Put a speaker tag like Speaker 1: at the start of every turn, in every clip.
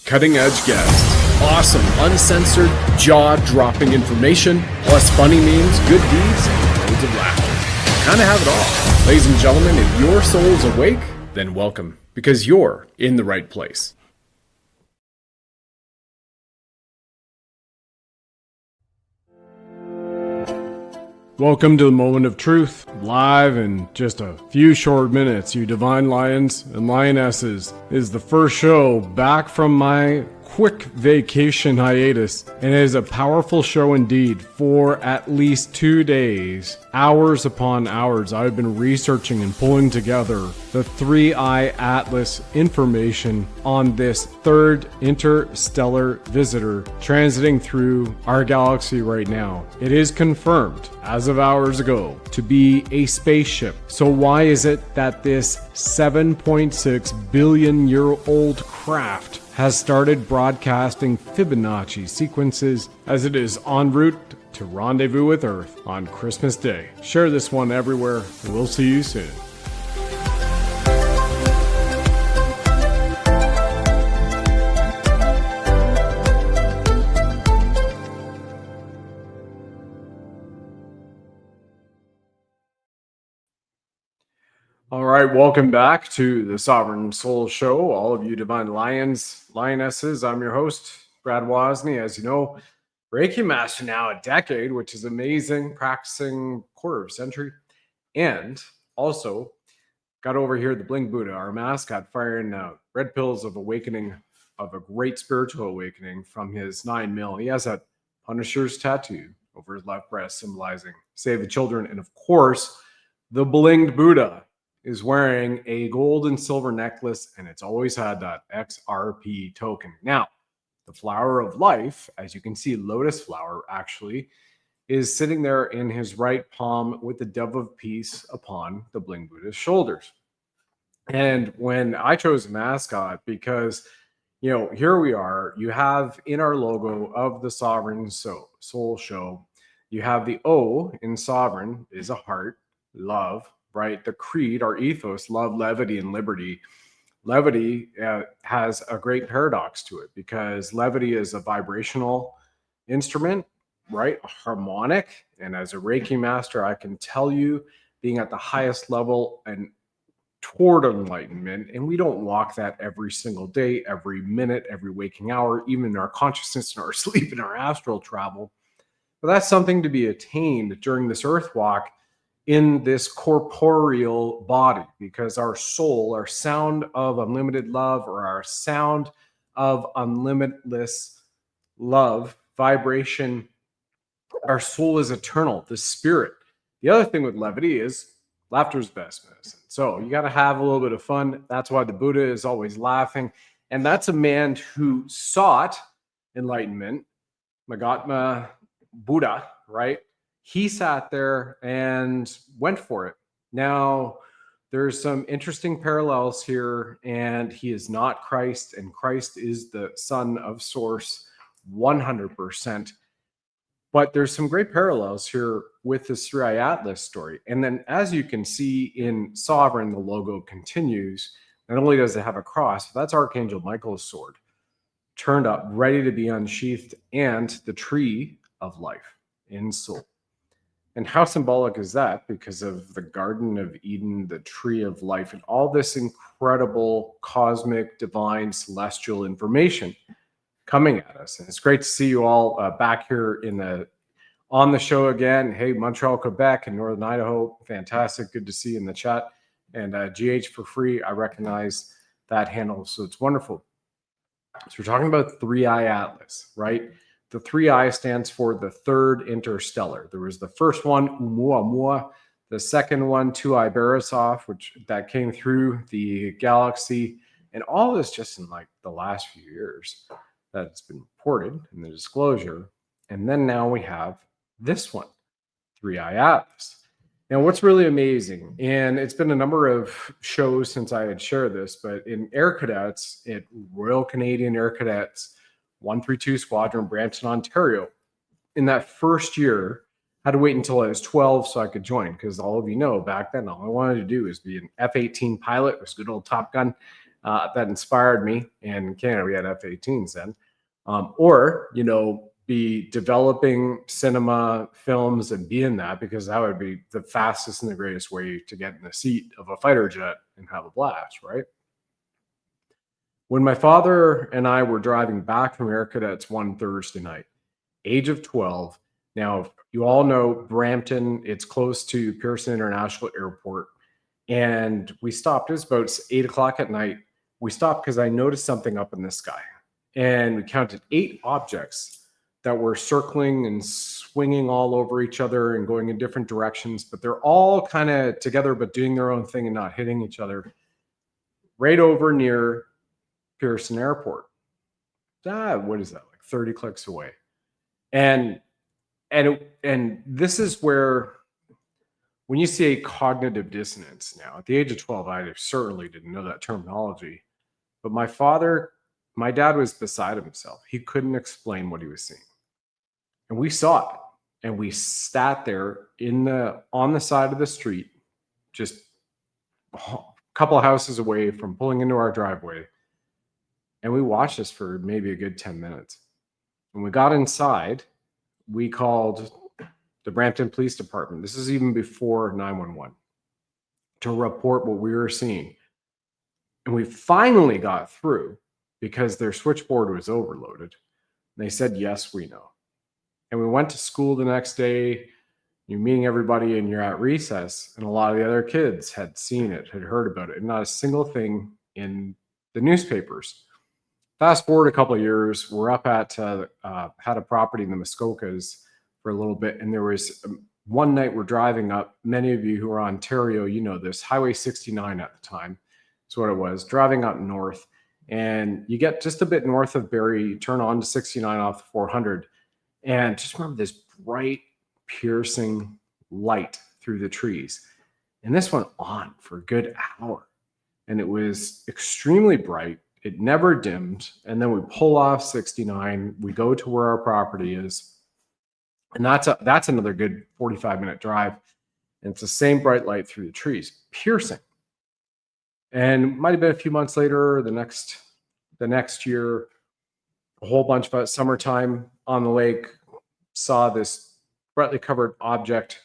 Speaker 1: Cutting edge guests, awesome, uncensored, jaw-dropping information, plus funny memes, good deeds, and loads of laughter. Kind of have it all. Ladies and gentlemen, if your soul is awake, then welcome, because you're in the right place. Welcome to the Moment of Truth, live in just a few short minutes, you divine lions and lionesses. It is the first show back from my quick vacation hiatus, and it is a powerful show indeed. For at least 2 days, hours upon hours, I've been researching and pulling together the 3-Eye Atlas information on this third interstellar visitor transiting through our galaxy right now. It is confirmed, as of hours ago, to be a spaceship. So why is it that this 7.6 billion year old craft has started broadcasting Fibonacci sequences as it is en route to rendezvous with Earth on Christmas Day? Share this one everywhere, and we'll see you soon. All right, welcome back to the Sovereign Soul Show, all of you divine lions, lionesses. I'm your host, Brad Wozni. As you know, Reiki Master now a decade, which is amazing, practicing quarter of a century. And also got over here the Bling Buddha, our mascot, firing red pills of awakening, of a great spiritual awakening from his 9mm. He has that Punisher's tattoo over his left breast, symbolizing save the children. And of course, the Blinged Buddha is wearing a gold and silver necklace, and it's always had that XRP token. Now, the flower of life, as you can see, lotus flower actually, is sitting there in his right palm with the dove of peace upon the Bling Buddha's shoulders. And when I chose a mascot, because, you know, here we are, you have in our logo of the Sovereign Soul Show, you have the O in Sovereign is a heart, love, right? The creed, our ethos, love, levity, and liberty. Levity has a great paradox to it because levity is a vibrational instrument, right? A harmonic. And as a Reiki master, I can tell you, being at the highest level and toward enlightenment, and we don't walk that every single day, every minute, every waking hour, even in our consciousness, in our sleep, in our astral travel. But that's something to be attained during this earth walk in this corporeal body, because our soul, our sound of unlimited love, or our sound of unlimitless love, vibration, our soul is eternal, the spirit. The other thing with levity is laughter is best medicine. So you got to have a little bit of fun. That's why the Buddha is always laughing. And that's a man who sought enlightenment, Mahatma Buddha, right? He sat there and went for it. Now, there's some interesting parallels here, and he is not Christ, and Christ is the son of Source 100%. But there's some great parallels here with the 3-Eye Atlas story. And then, as you can see in Sovereign, the logo continues. Not only does it have a cross, but that's Archangel Michael's sword, turned up, ready to be unsheathed, and the tree of life in soul. And how symbolic is that? Because of the Garden of Eden, the tree of life, and all this incredible cosmic, divine, celestial information coming at us. And it's great to see you all back here on the show again. Hey, Montreal, Quebec, and Northern Idaho. Fantastic. Good to see you in the chat. And GH for free, I recognize that handle. So it's wonderful. So we're talking about 3-Eye Atlas, right? The 3-Eye stands for the third interstellar. There was the first one, Oumuamua. The second one, 2-Eye Borisov, that came through the galaxy. And all this just in like the last few years that it's been reported in the disclosure. And then now we have this one, 3-Eye Atlas. Now, what's really amazing, and it's been a number of shows since I had shared this, but in Air Cadets, at Royal Canadian Air Cadets 132 Squadron, Brampton, Ontario, in that first year, I had to wait until I was 12 so I could join, because all of you know, back then, all I wanted to do was be an F-18 pilot. It was good old Top Gun. that inspired me. And in Canada, we had F-18s then. Or, be developing cinema films and be in that, because that would be the fastest and the greatest way to get in the seat of a fighter jet and have a blast, right? When my father and I were driving back from America, that's one Thursday night, age of 12. Now, you all know Brampton, it's close to Pearson International Airport. And we stopped, it was about 8 o'clock at night. We stopped because I noticed something up in the sky. And we counted 8 objects that were circling and swinging all over each other and going in different directions, but they're all kind of together, but doing their own thing and not hitting each other, right over near Pearson Airport. What is that, like 30 clicks away? And this is where, when you say cognitive dissonance, now at the age of 12, I certainly didn't know that terminology, but my dad was beside himself. He couldn't explain what he was seeing. And we saw it, and we sat there on the side of the street, just a couple of houses away from pulling into our driveway. And we watched this for maybe a good 10 minutes. When we got inside, we called the Brampton Police Department. This is even before 911, to report what we were seeing. And we finally got through because their switchboard was overloaded. They said, yes, we know. And we went to school the next day. You're meeting everybody and you're at recess. And a lot of the other kids had seen it, had heard about it, and not a single thing in the newspapers. Fast forward a couple of years, we're up at, had a property in the Muskokas for a little bit. And there was one night we're driving up. Many of you who are Ontario, you know this, Highway 69 at the time. That's what it was, driving up north. And you get just a bit north of Barrie, you turn on to 69 off the 400. And just remember this bright, piercing light through the trees. And this went on for a good hour. And it was extremely bright. It never dimmed. And then we pull off 69. We go to where our property is. And that's another good 45-minute drive. And it's the same bright light through the trees, piercing. And it might have been a few months later, the next year, a whole bunch of us, summertime on the lake, saw this brightly covered object,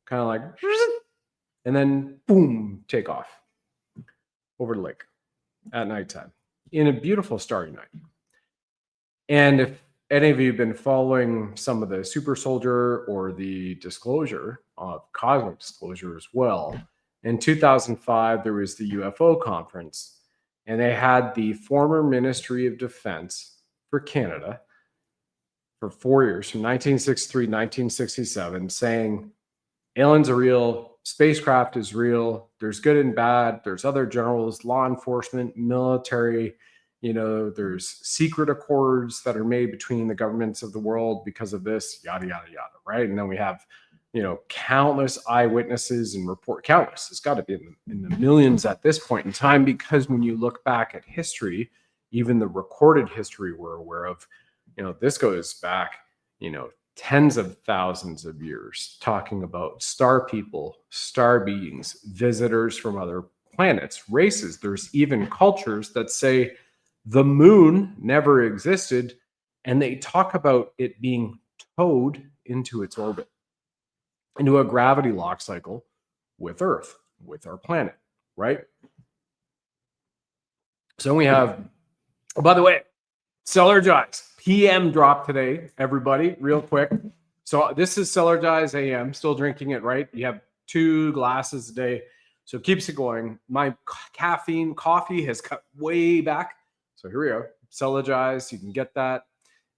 Speaker 1: kind of like, and then boom, take off over the lake at nighttime in a beautiful starry night. And if any of you have been following some of the Super Soldier or the disclosure of cosmic disclosure as well, in 2005, there was the UFO conference, and they had the former Ministry of Defense for Canada for 4 years, from 1963 to 1967, saying aliens are real, spacecraft is real, there's good and bad, there's other generals, law enforcement, military, there's secret accords that are made between the governments of the world because of this, yada, yada, yada, right? And then we have, countless eyewitnesses and countless, it's got to be in the millions at this point in time, because when you look back at history, even the recorded history we're aware of, this goes back, tens of thousands of years, talking about star people, star beings, visitors from other planets, races. There's even cultures that say the moon never existed, and they talk about it being towed into its orbit, into a gravity lock cycle with Earth, with our planet, right? So we have, oh, by the way, Cellergize PM drop today, everybody, real quick. So this is Cellergize AM, still drinking it, right? You have 2 glasses a day, so it keeps it going. My coffee has cut way back. So here we are, Cellergize, you can get that.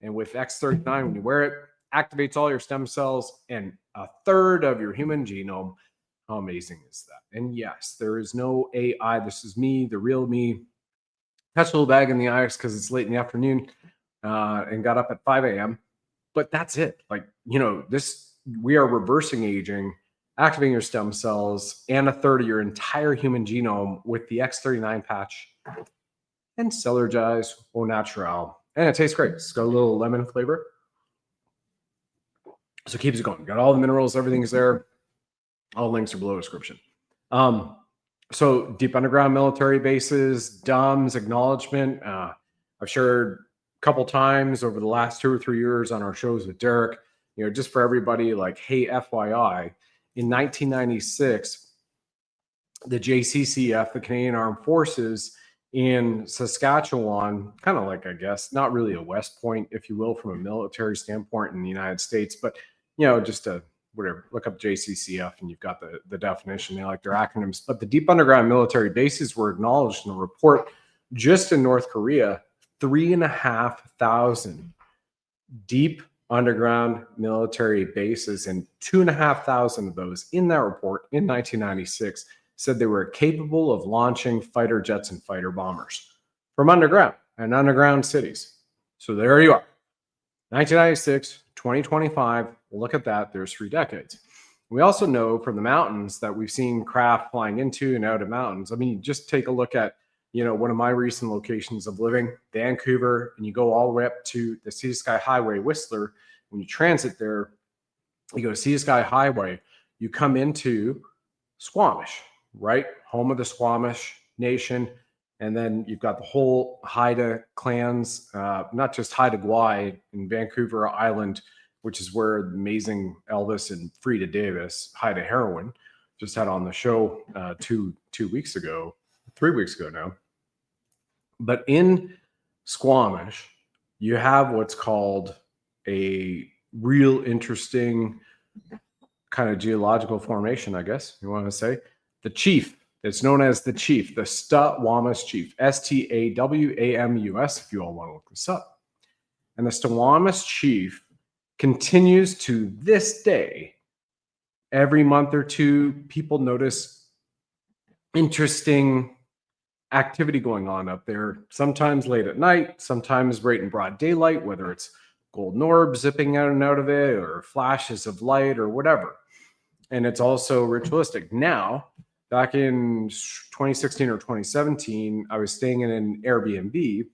Speaker 1: And with X39, when you wear it, activates all your stem cells and a third of your human genome. How amazing is that? And yes, there is no AI. This is me, the real me. Touch a little bag in the eyes because it's late in the afternoon and got up at 5 a.m. But that's it. Like, we are reversing aging, activating your stem cells, and a third of your entire human genome with the X39 patch and Cellergize au naturel. And it tastes great. It's got a little lemon flavor. So it keeps it going. Got all the minerals, everything's there. All the links are below the description. So deep underground military bases, DUMS, acknowledgement. I've shared a couple times over the last 2 or 3 years on our shows with Derek, just for everybody, like, hey, FYI, in 1996, the JCCF, the Canadian Armed Forces in Saskatchewan, kind of like, I guess, not really a West Point, if you will, from a military standpoint in the United States, but, just a whatever, look up JCCF and you've got the definition. They like their acronyms. But the deep underground military bases were acknowledged in a report just in North Korea, 3,500 deep underground military bases, and 2,500 of those in that report in 1996 said they were capable of launching fighter jets and fighter bombers from underground and underground cities. So there you are. 1996, 2025, look at that. There's 3 decades. We also know from the mountains that we've seen craft flying into and out of mountains. I mean, just take a look at, one of my recent locations of living, Vancouver, and you go all the way up to the Sea to Sky Highway, Whistler. When you transit there, you go to Sea to Sky Highway, you come into Squamish, right? Home of the Squamish Nation. And then you've got the whole Haida clans, not just Haida Gwaii in Vancouver Island, which is where the amazing Elvis and Frida Davis, Haida heroine, just had on the show 2 weeks ago, 3 weeks ago now. But in Squamish, you have what's called a real interesting kind of geological formation, I guess you want to say. The Chief. It's known as the Chief, the Squamish Chief, Stawamus, if you all want to look this up. And the Squamish Chief continues to this day. Every month or two, people notice interesting activity going on up there, sometimes late at night, sometimes right in broad daylight, whether it's golden orb zipping out and out of it or flashes of light or whatever. And it's also ritualistic. Now, back in 2016 or 2017, I was staying in an Airbnb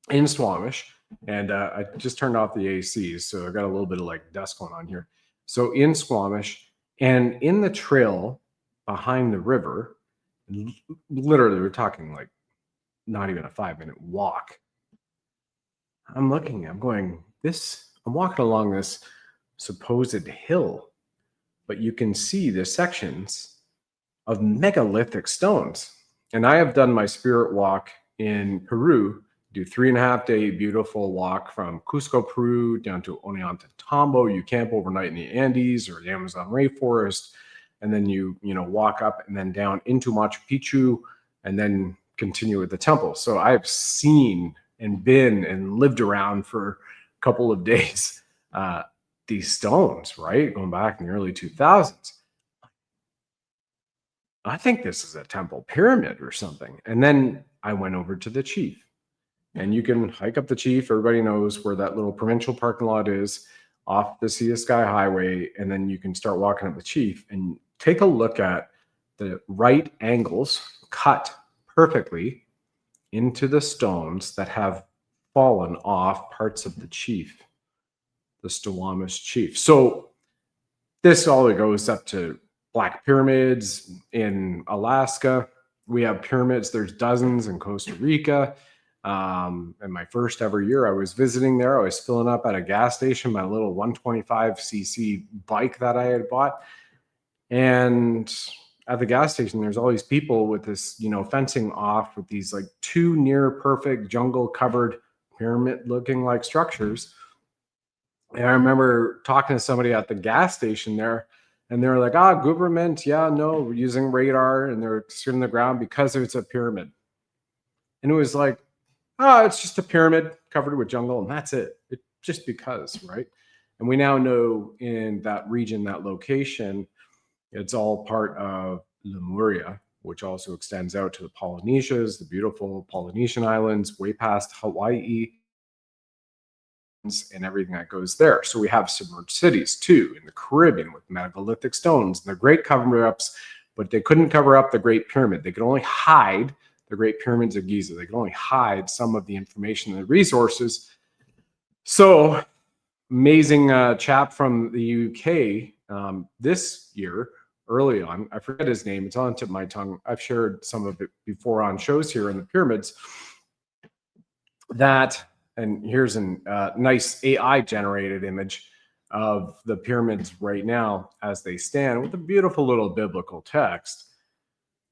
Speaker 1: in Squamish, and I just turned off the ACs, so I got a little bit of like dust going on here. So in Squamish, and in the trail behind the river, literally we're talking like not even a 5-minute walk. I'm walking along this supposed hill, but you can see the sections of megalithic stones. And I have done my spirit walk in Peru, do 3.5-day beautiful walk from Cusco, Peru, down to Ollantaytambo. You camp overnight in the Andes or the Amazon rainforest, and then you walk up and then down into Machu Picchu, and then continue with the temple. So I've seen and been and lived around for a couple of days these stones, right? Going back in the early 2000s. I think this is a temple pyramid or something. And then I went over to the Chief, and you can hike up the Chief. Everybody knows where that little provincial parking lot is off the Sea to Sky Highway. And then you can start walking up the Chief and take a look at the right angles cut perfectly into the stones that have fallen off parts of the Chief, the Squamish Chief. So this all goes up to Black Pyramids in Alaska. We have pyramids. There's dozens in Costa Rica. And my first ever year I was visiting there, I was filling up at a gas station, my little 125cc bike that I had bought. And at the gas station, there's all these people with this, fencing off with these like 2 near perfect jungle covered pyramid looking like structures. And I remember talking to somebody at the gas station there, and they were like, government, we're using radar, and they're sitting on the ground because it's a pyramid. And it was like, it's just a pyramid covered with jungle, and that's it. It just because, right? And we now know in that region, that location, it's all part of Lemuria, which also extends out to the Polynesias, the beautiful Polynesian islands, way past Hawaii, and everything that goes there. So we have submerged cities too in the Caribbean with megalithic stones. And they're great cover-ups, but they couldn't cover up the Great Pyramid. They could only hide the Great Pyramids of Giza. They could only hide some of the information and the resources. So amazing chap from the UK this year early on. I forget his name. It's on the tip of my tongue. I've shared some of it before on shows here in the pyramids. And here's a nice AI generated image of the pyramids right now as they stand with a beautiful little biblical text.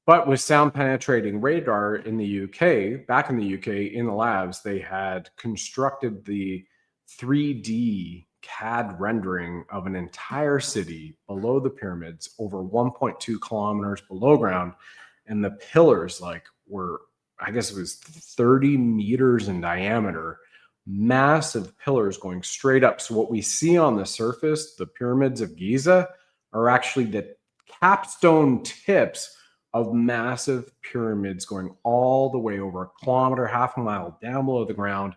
Speaker 1: But with sound penetrating radar in the UK, back in the UK, in the labs, they had constructed the 3D CAD rendering of an entire city below the pyramids, over 1.2 kilometers below ground. And the pillars were, I guess it was 30 meters in diameter, massive pillars going straight up. So what we see on the surface, the pyramids of Giza, are actually the capstone tips of massive pyramids going all the way over a kilometer, half a mile down below the ground.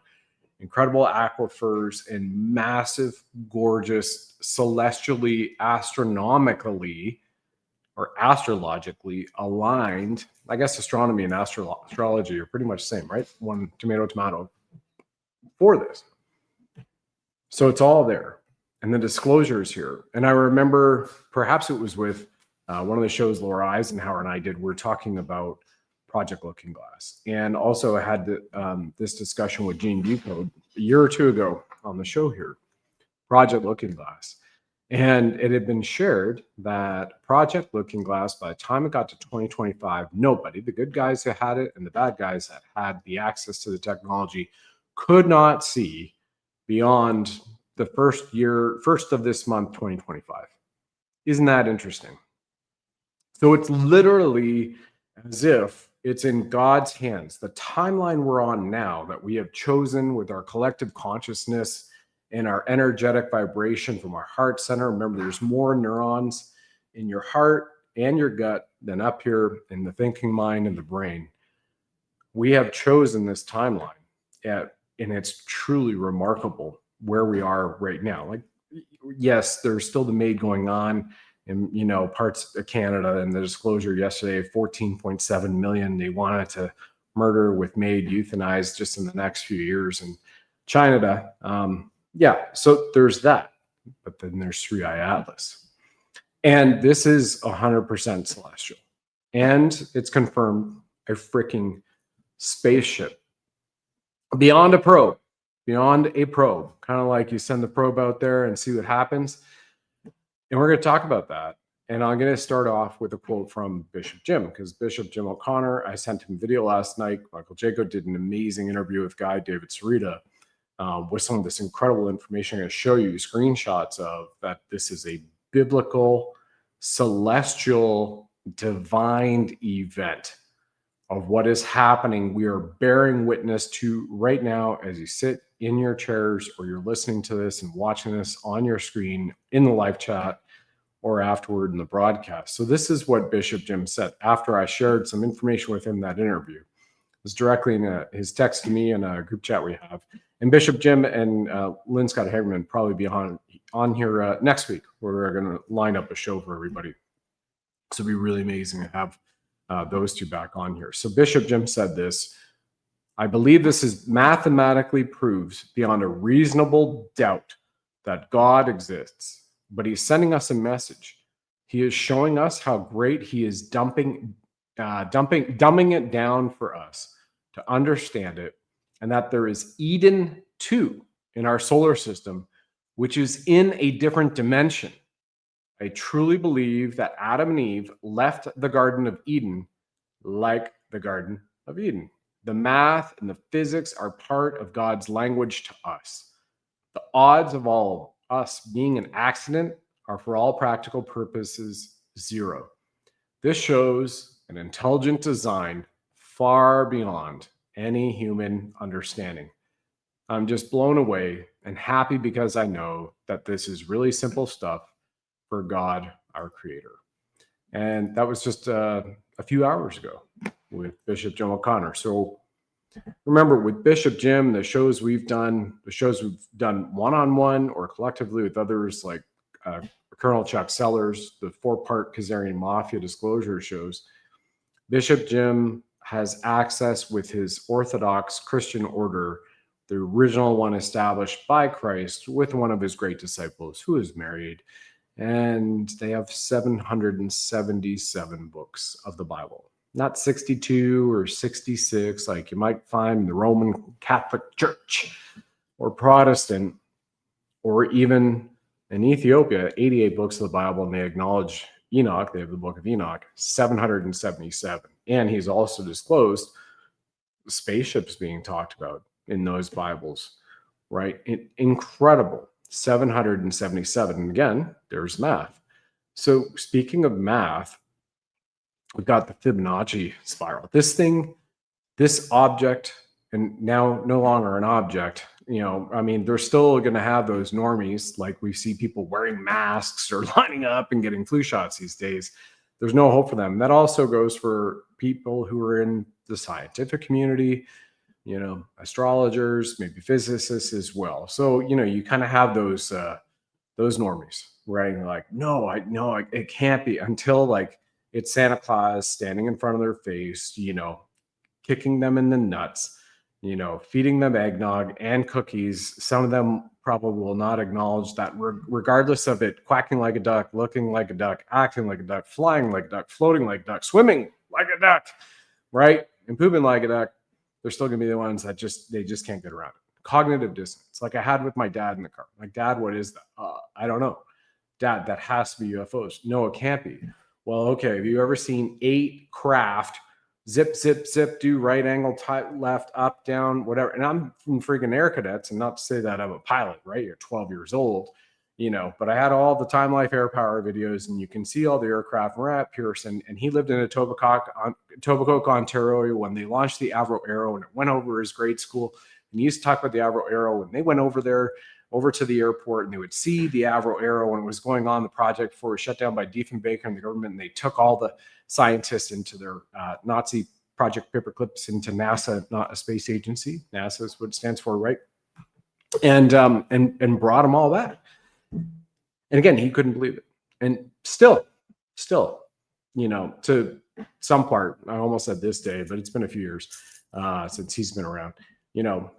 Speaker 1: Incredible aquifers and massive, gorgeous, celestially, astronomically, or astrologically aligned. I guess astronomy and astrology are pretty much the same, right? One tomato for this. So it's all there. And the disclosure is here. And I remember perhaps it was with one of the shows Laura Eisenhower and I did. We're talking about Project Looking Glass. And also I had this discussion with Gene Bucode a year or two ago on the show here, Project Looking Glass. And it had been shared that Project Looking Glass, by the time it got to 2025, nobody, the good guys that had it and the bad guys that had the access to the technology, could not see beyond the first of this month, 2025. Isn't that interesting? So it's literally as if it's in God's hands. The timeline we're on now that we have chosen with our collective consciousness and our energetic vibration from our heart center. Remember, there's more neurons in your heart and your gut than up here in the thinking mind and the brain. We have chosen this timeline, and it's truly remarkable where we are right now. Like, yes, there's still the MAID going on in, parts of Canada, and the disclosure yesterday, 14.7 million they wanted to murder with MAID euthanized just in the next few years in China. So there's that, but then there's 3i Atlas, and this is 100% celestial, and it's confirmed a freaking spaceship beyond a probe, kind of like you send the probe out there and see what happens. And we're going to talk about that. And I'm going to start off with a quote from Bishop Jim, because Bishop Jim O'Connor, I sent him video last night. Michael Jaco did an amazing interview with Guy David Sarita with some of this incredible information. I'm going to show you screenshots of that. This is a biblical, celestial, divine event of what is happening. We are bearing witness to right now as you sit in your chairs, or you're listening to this and watching this on your screen in the live chat or afterward in the broadcast. So this is what Bishop Jim said after I shared some information with him, that interview. It was directly in his text to me in a group chat we have. And Bishop Jim and Lynn Scott Hagerman probably be on here next week, where we're going to line up a show for everybody. So it'll be really amazing to have those two back on here. So Bishop Jim said this: I believe this is mathematically proves beyond a reasonable doubt that God exists, but he's sending us a message. He is showing us how great he is dumbing it down for us to understand it, and that there is Eden 2 in our solar system, which is in a different dimension. I truly believe that Adam and Eve left the Garden of Eden like the Garden of Eden. The math and the physics are part of God's language to us. The odds of all of us being an accident are, for all practical purposes, 0. This shows an intelligent design far beyond any human understanding. I'm just blown away and happy because I know that this is really simple stuff for God, our Creator. And that was just a few hours ago with Bishop Jim O'Connor. So remember, with Bishop Jim, the shows we've done one-on-one or collectively with others like Colonel Chuck Sellers, the 4-part Khazarian Mafia disclosure shows, Bishop Jim has access with his Orthodox Christian order, the original one established by Christ with one of his great disciples who is married And they have 777 books of the Bible. Not 62 or 66 like you might find in the Roman Catholic Church or Protestant, or even in Ethiopia, 88 books of the Bible, and they acknowledge Enoch. They have the book of Enoch, 777. And he's also disclosed spaceships being talked about in those Bibles, right? Incredible. 777. And again, there's math. So speaking of math, we've got the Fibonacci spiral. This object, and now no longer an object, they're still going to have those normies, like we see people wearing masks or lining up and getting flu shots these days. There's no hope for them. That also goes for people who are in the scientific community, astrologers, maybe physicists as well. So, you kind of have those normies, right? Like, it can't be, until like it's Santa Claus standing in front of their face, kicking them in the nuts, feeding them eggnog and cookies. Some of them probably will not acknowledge that, regardless of it quacking like a duck, looking like a duck, acting like a duck, flying like a duck, floating like a duck, swimming like a duck, right? And pooping like a duck. They're still going to be the ones that they just can't get around it. Cognitive dissonance, like I had with my dad in the car. Like, Dad, what is that? I don't know. Dad, that has to be UFOs. No, it can't be. Well, okay. Have you ever seen 8 craft zip, zip, zip, do right angle, left, up, down, whatever? And I'm from freaking air cadets, and not to say that I'm a pilot, right? You're 12 years old, but I had all the Time Life Air Power videos, and you can see all the aircraft. We're at Pearson, and he lived in Etobicoke, Ontario, when they launched the Avro Arrow, and it went over his grade school. And he used to talk about the Avro Arrow when they went over to the airport, and they would see the Avro Arrow when it was going on, the project before it was shut down by Diefenbaker and the government. And they took all the scientists into their Nazi Project Paperclips into NASA, not a space agency. NASA is what it stands for, right? And brought them all back. And again, he couldn't believe it. And still, to some part, I almost said this day, but it's been a few years since he's been around,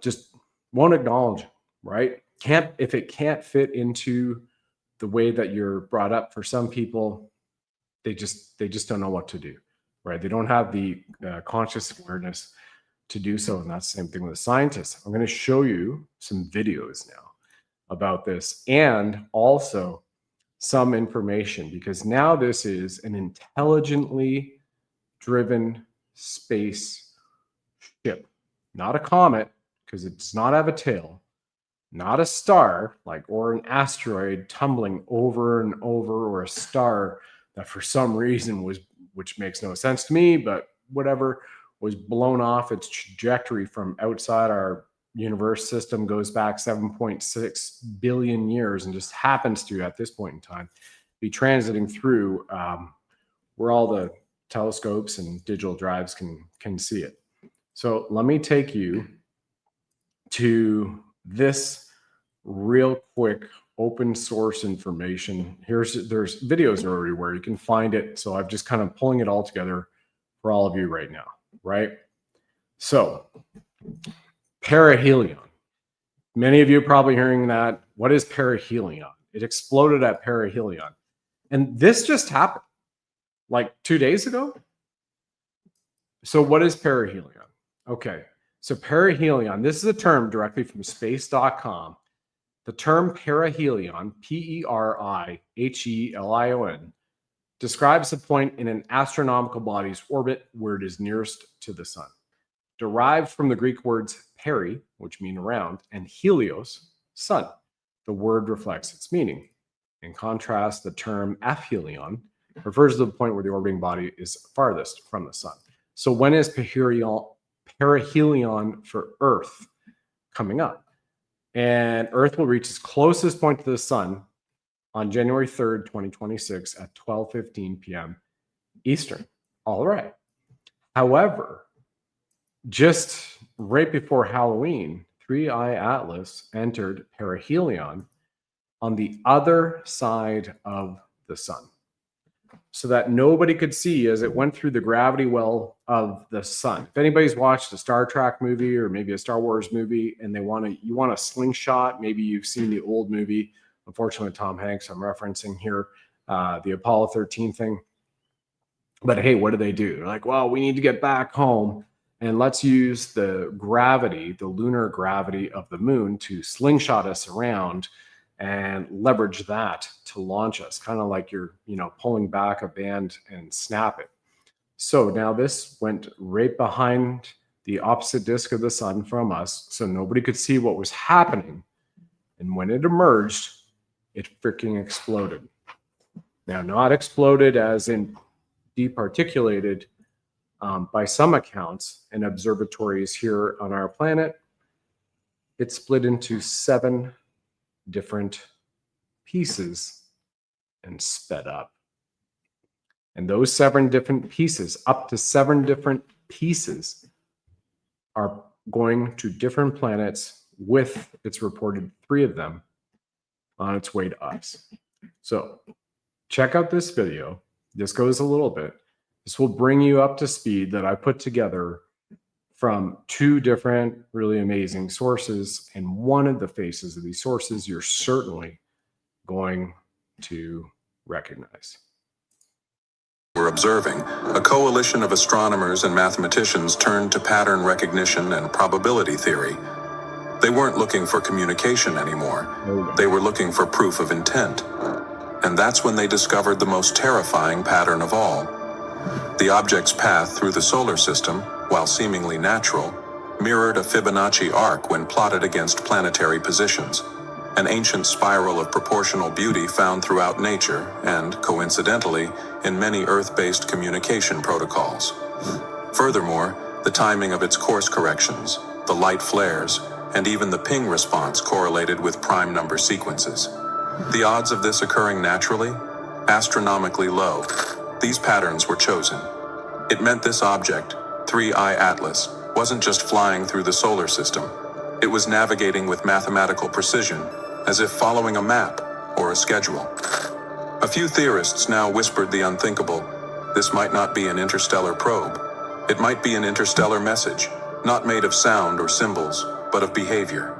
Speaker 1: just won't acknowledge, right? If it can't fit into the way that you're brought up, for some people, they just don't know what to do, right? They don't have the conscious awareness to do so. And that's the same thing with the scientists. I'm going to show you some videos now about this, and also some information, because now this is an intelligently driven space ship, not a comet, because it does not have a tail, not a star, or an asteroid tumbling over and over, or a star that for some reason which makes no sense to me, but whatever, was blown off its trajectory from outside our universe system, goes back 7.6 billion years, and just happens to, at this point in time, be transiting through where all the telescopes and digital drives can see it. So let me take you to this real quick open source information. There's videos everywhere. You can find it. So I'm just kind of pulling it all together for all of you right now, right? So perihelion. Many of you are probably hearing that. What is perihelion? It exploded at perihelion. And this just happened like 2 days ago. So what is perihelion? Okay. So perihelion, this is a term directly from space.com. The term perihelion, Perihelion, describes a point in an astronomical body's orbit where it is nearest to the sun. Derived from the Greek words peri, which mean around, and helios, sun. The word reflects its meaning. In contrast, the term aphelion refers to the point where the orbiting body is farthest from the sun. So when is perihelion for Earth coming up? And Earth will reach its closest point to the sun on January 3rd, 2026 at 12:15 p.m. Eastern. All right. However, just right before Halloween, 3I Atlas entered perihelion on the other side of the sun, so that nobody could see as it went through the gravity well of the sun. If anybody's watched a Star Trek movie or maybe a Star Wars movie and you want a slingshot, maybe you've seen the old movie Unfortunately, Tom Hanks, I'm referencing here, the Apollo 13 thing. But hey, what do? They're like, well, we need to get back home and let's use the gravity, the lunar gravity of the moon to slingshot us around and leverage that to launch us, kind of like you're, pulling back a band and snap it. So now this went right behind the opposite disk of the sun from us, so nobody could see what was happening. And when it emerged, it freaking exploded. Now, not exploded as in departiculated. By some accounts and observatories here on our planet, it split into 7 different pieces and sped up. And those 7 different pieces, up to 7 different pieces, are going to different planets with, it's reported, 3 of them on its way to us. So check out this video. This goes a little bit. This will bring you up to speed that I put together from 2 different really amazing sources. And one of the faces of these sources you're certainly going to recognize.
Speaker 2: We're observing, a coalition of astronomers and mathematicians turned to pattern recognition and probability theory. They weren't looking for communication anymore. They were looking for proof of intent. And that's when they discovered the most terrifying pattern of all. The object's path through the solar system, while seemingly natural, mirrored a Fibonacci arc when plotted against planetary positions, an ancient spiral of proportional beauty found throughout nature and, coincidentally, in many Earth-based communication protocols. Furthermore, the timing of its course corrections, the light flares, and even the ping response correlated with prime number sequences. The odds of this occurring naturally? Astronomically low. These patterns were chosen. It meant this object, 3I Atlas, wasn't just flying through the solar system. It was navigating with mathematical precision, as if following a map or a schedule. A few theorists now whispered the unthinkable. This might not be an interstellar probe. It might be an interstellar message, not made of sound or symbols, but of behavior.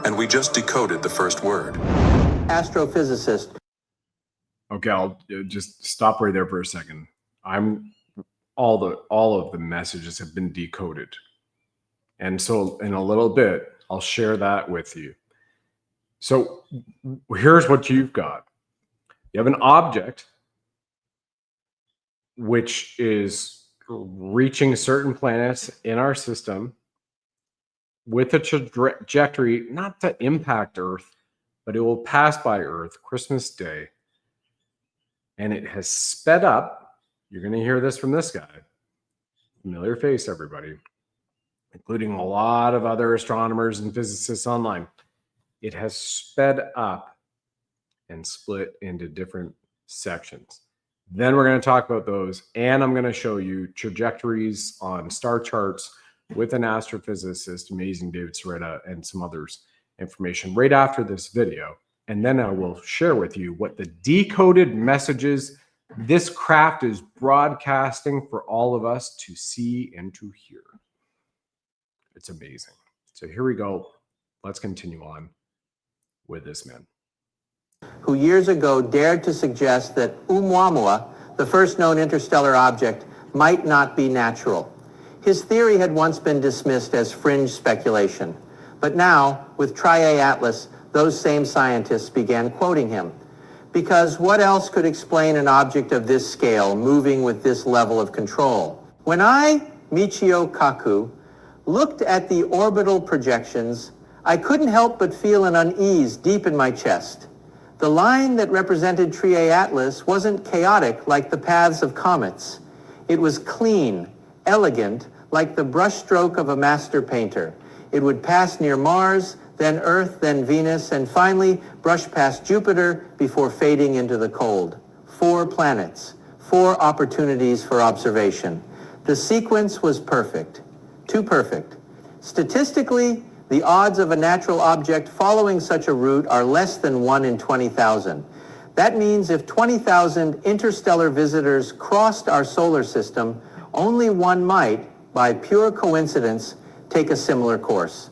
Speaker 2: And we just decoded the first word.
Speaker 3: Astrophysicist.
Speaker 1: Okay, I'll just stop right there for a second. All of the messages have been decoded. And so in a little bit, I'll share that with you. So here's what you've got. You have an object which is reaching certain planets in our system with a trajectory, not to impact Earth, but it will pass by Earth Christmas Day. And it has sped up. You're going to hear this from this guy. Familiar face, everybody, including a lot of other astronomers and physicists online. It has sped up and split into different sections. Then we're going to talk about those, and I'm going to show you trajectories on star charts with an astrophysicist, amazing David Soretta, and some others information right after this video. And then I will share with you what the decoded messages this craft is broadcasting for all of us to see and to hear. It's amazing. So here we go. Let's continue on with this man,
Speaker 3: Who years ago dared to suggest that Oumuamua, the first known interstellar object, might not be natural. His theory had once been dismissed as fringe speculation. But now, with Tri-A Atlas, those same scientists began quoting him. Because what else could explain an object of this scale moving with this level of control? When I, Michio Kaku, looked at the orbital projections, I couldn't help but feel an unease deep in my chest. The line that represented Tri-A Atlas wasn't chaotic like the paths of comets. It was clean, elegant, like the brushstroke of a master painter. It would pass near Mars, then Earth, then Venus, and finally brush past Jupiter before fading into the cold. 4 planets, 4 opportunities for observation. The sequence was perfect, too perfect. Statistically, the odds of a natural object following such a route are less than 1 in 20,000. That means if 20,000 interstellar visitors crossed our solar system, only one might, by pure coincidence, take a similar course.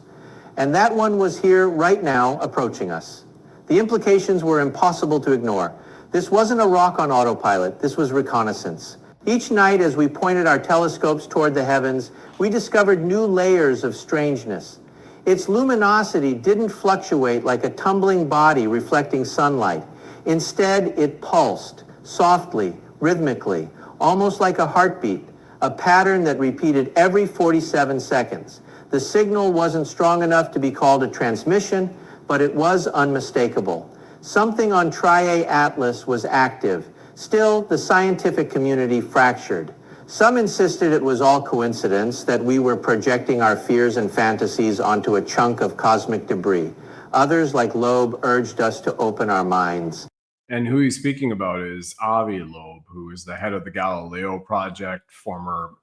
Speaker 3: And that one was here right now approaching us. The implications were impossible to ignore. This wasn't a rock on autopilot, this was reconnaissance. Each night as we pointed our telescopes toward the heavens, we discovered new layers of strangeness. Its luminosity didn't fluctuate like a tumbling body reflecting sunlight. Instead, it pulsed, softly, rhythmically, almost like a heartbeat, a pattern that repeated every 47 seconds. The signal wasn't strong enough to be called a transmission, but it was unmistakable. Something on Tri-A Atlas was active. Still, the scientific community fractured. Some insisted it was all coincidence, that we were projecting our fears and fantasies onto a chunk of cosmic debris. Others, like Loeb, urged us to open our minds.
Speaker 1: And who he's speaking about is Avi Loeb, who is the head of the Galileo Project, former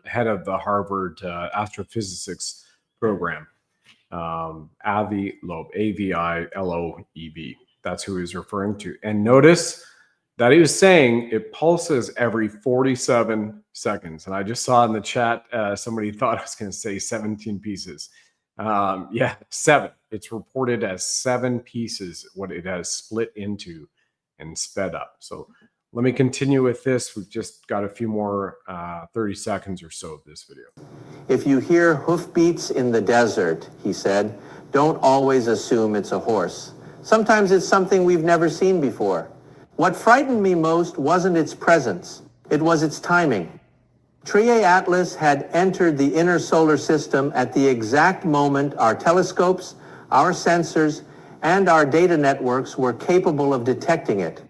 Speaker 1: head of the Harvard astrophysics program. Avi Loeb, A-V-I-L-O-E-B. That's who he's referring to. And notice that he was saying it pulses every 47 seconds. And I just saw in the chat, somebody thought I was going to say 17 pieces. Yeah, 7. It's reported as 7 pieces, what it has split into and sped up. So let me continue with this. We've just got a few more 30 seconds or so of this video.
Speaker 3: If you hear hoofbeats in the desert, he said, don't always assume it's a horse. Sometimes it's something we've never seen before. What frightened me most wasn't its presence, it was its timing. Tri-A Atlas had entered the inner solar system at the exact moment our telescopes, our sensors, and our data networks were capable of detecting it.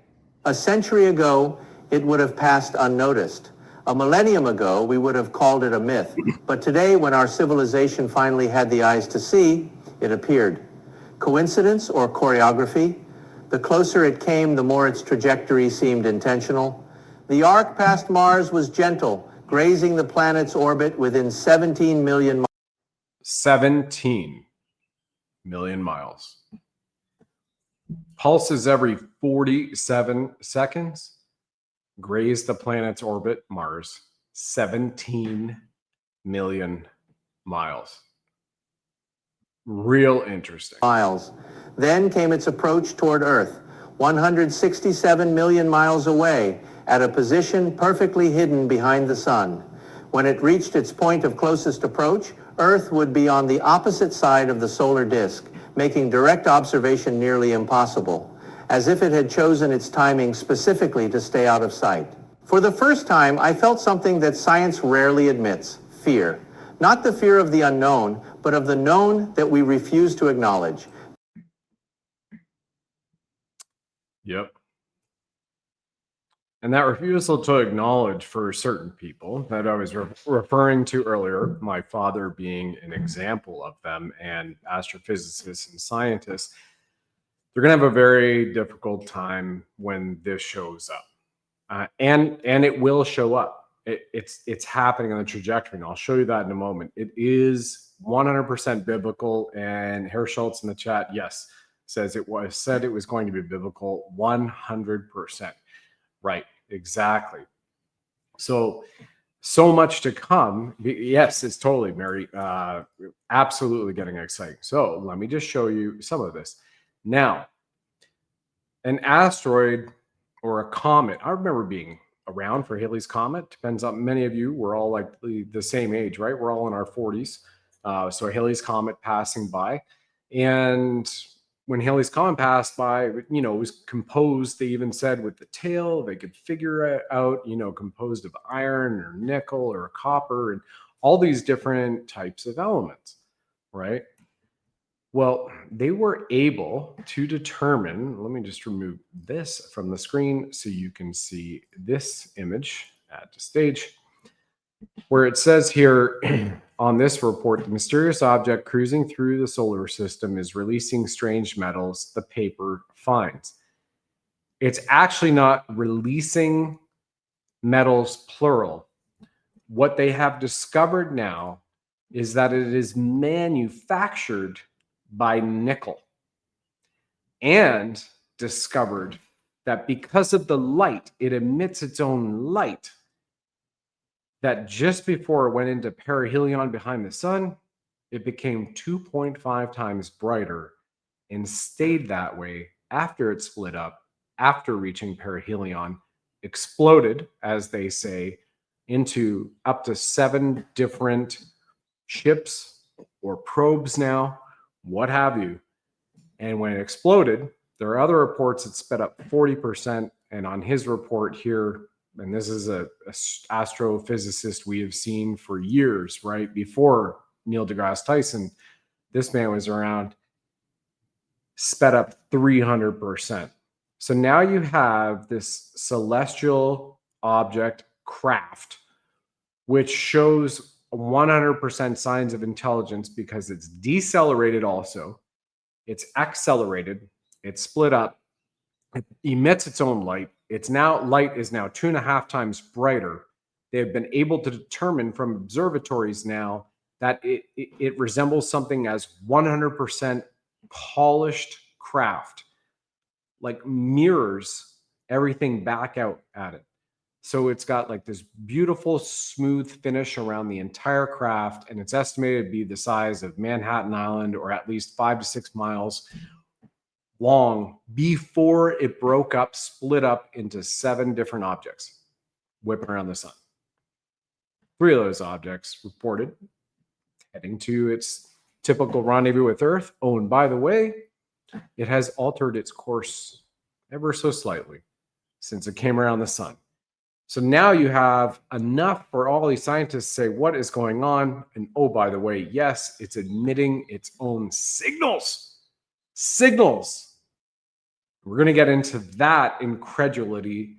Speaker 3: A century ago, it would have passed unnoticed. A millennium ago, we would have called it a myth. But today, when our civilization finally had the eyes to see, it appeared. Coincidence or choreography? The closer it came, the more its trajectory seemed intentional. The arc past Mars was gentle, grazing the planet's orbit within 17 million miles.
Speaker 1: 17 million miles. Pulses every 47 seconds. Graze the planet's orbit, Mars. 17 million miles. Real interesting.
Speaker 3: Miles. Then came its approach toward Earth, 167 million miles away, at a position perfectly hidden behind the sun. When it reached its point of closest approach, Earth would be on the opposite side of the solar disk, making direct observation nearly impossible, as if it had chosen its timing specifically to stay out of sight. For the first time, I felt something that science rarely admits: fear. Not the fear of the unknown, but of the known that we refuse to acknowledge.
Speaker 1: Yep. And that refusal to acknowledge for certain people that I was referring to earlier, my father being an example of them, and astrophysicists and scientists, they're going to have a very difficult time when this shows up. And it will show up. It's happening on the trajectory, and I'll show you that in a moment. It is 100% biblical, and Herr Schultz in the chat, yes, says it was going to be biblical 100%. Right, exactly. So much to come. Yes, it's totally, Mary. Absolutely getting exciting. So let me just show you some of this. Now, an asteroid or a comet, I remember being around for Halley's Comet. Depends on many of you. We're all like the same age, right? We're all in our 40s. So Halley's Comet passing by. And when Halley's Comet passed by, it was composed, they even said, with the tail, they could figure it out, composed of iron or nickel or copper and all these different types of elements, right? Well, they were able to determine, let me just remove this from the screen so you can see this image at the stage, where it says here on this report, the mysterious object cruising through the solar system is releasing strange metals the paper finds. It's actually not releasing metals, plural. What they have discovered now is that it is manufactured by nickel, and discovered that because of the light, it emits its own light, that just before it went into perihelion behind the sun, it became 2.5 times brighter and stayed that way after it split up, after reaching perihelion, exploded, as they say, into up to 7 different ships or probes now, what have you. And when it exploded, there are other reports that sped up 40%. And on his report here, and this is a astrophysicist we have seen for years, right? Before Neil deGrasse Tyson, this man was around, sped up 300%. So now you have this celestial object craft, which shows 100% signs of intelligence because it's decelerated also. It's accelerated. It's split up. It emits its own light. Light is now 2.5 times brighter. They've been able to determine from observatories now that it resembles something as 100% polished craft, like mirrors everything back out at it. So it's got like this beautiful smooth finish around the entire craft, and it's estimated to be the size of Manhattan Island, or at least 5 to 6 miles long, before it broke up, split up into 7 different objects whipping around the sun. 3 of those objects reported heading to its typical rendezvous with Earth. Oh, and by the way, it has altered its course ever so slightly since it came around the sun. So now you have enough for all these scientists to say, what is going on? And oh, by the way, yes, it's emitting its own signals. Signals. We're going to get into that incredulity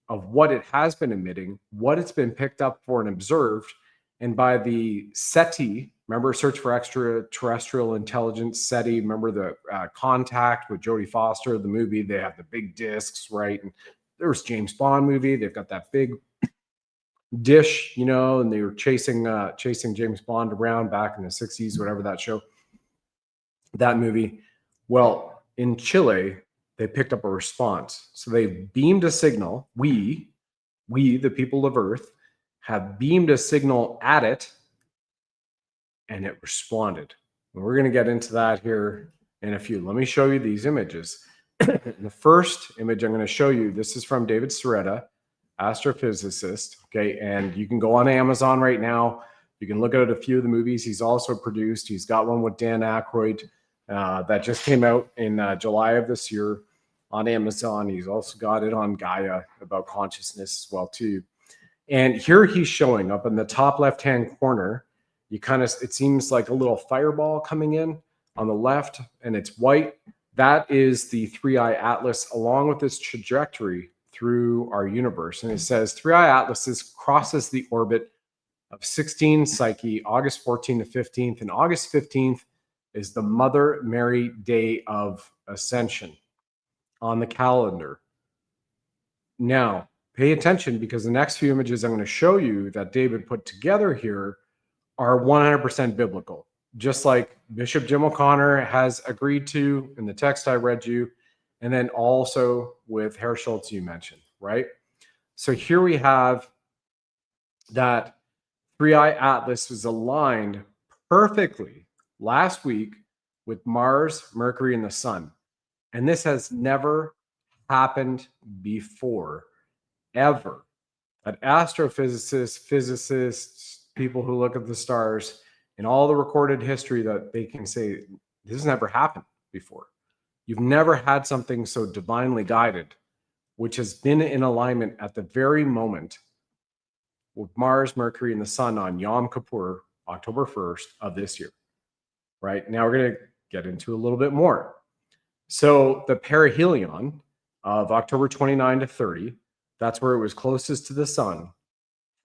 Speaker 1: of what it has been emitting, what it's been picked up for and observed. And by the SETI, remember Search for Extraterrestrial Intelligence, SETI, remember the Contact with Jodie Foster, the movie, they have the big discs, right? And there's James Bond movie, they've got that big dish, you know, and they were chasing James Bond around back in the 60s, whatever that show, that movie. Well, in Chile, they picked up a response. So they beamed a signal. We, the people of Earth, have beamed a signal at it, and it responded. And we're going to get into that here in a few. Let me show you these images. The first image I'm going to show you, this is from David Sereda, astrophysicist. Okay, and you can go on Amazon right now. You can look at a few of the movies he's also produced. He's got one with Dan Aykroyd that just came out in July of this year on Amazon. He's also got it on Gaia about consciousness as well too. And here he's showing up in the top left-hand corner. It seems like a little fireball coming in on the left, and it's white. That is the 3i Atlas along with its trajectory through our universe. And it says 3i Atlas crosses the orbit of 16 Psyche, August 14th to 15th. And August 15th is the Mother Mary Day of Ascension on the calendar. Now, pay attention, because the next few images I'm going to show you that David put together here are 100% biblical. Just like Bishop Jim O'Connor has agreed to in the text I read you, and then also with Herr Schultz you mentioned, right? So here we have that 3i Atlas was aligned perfectly last week with Mars, Mercury, and the Sun. And this has never happened before, ever. That astrophysicists, physicists, people who look at the stars, in all the recorded history, that they can say, this has never happened before. You've never had something so divinely guided, which has been in alignment at the very moment with Mars, Mercury, and the Sun on Yom Kippur, October 1st of this year. Right? Now we're going to get into a little bit more. So the perihelion of October 29 to 30, that's where it was closest to the Sun,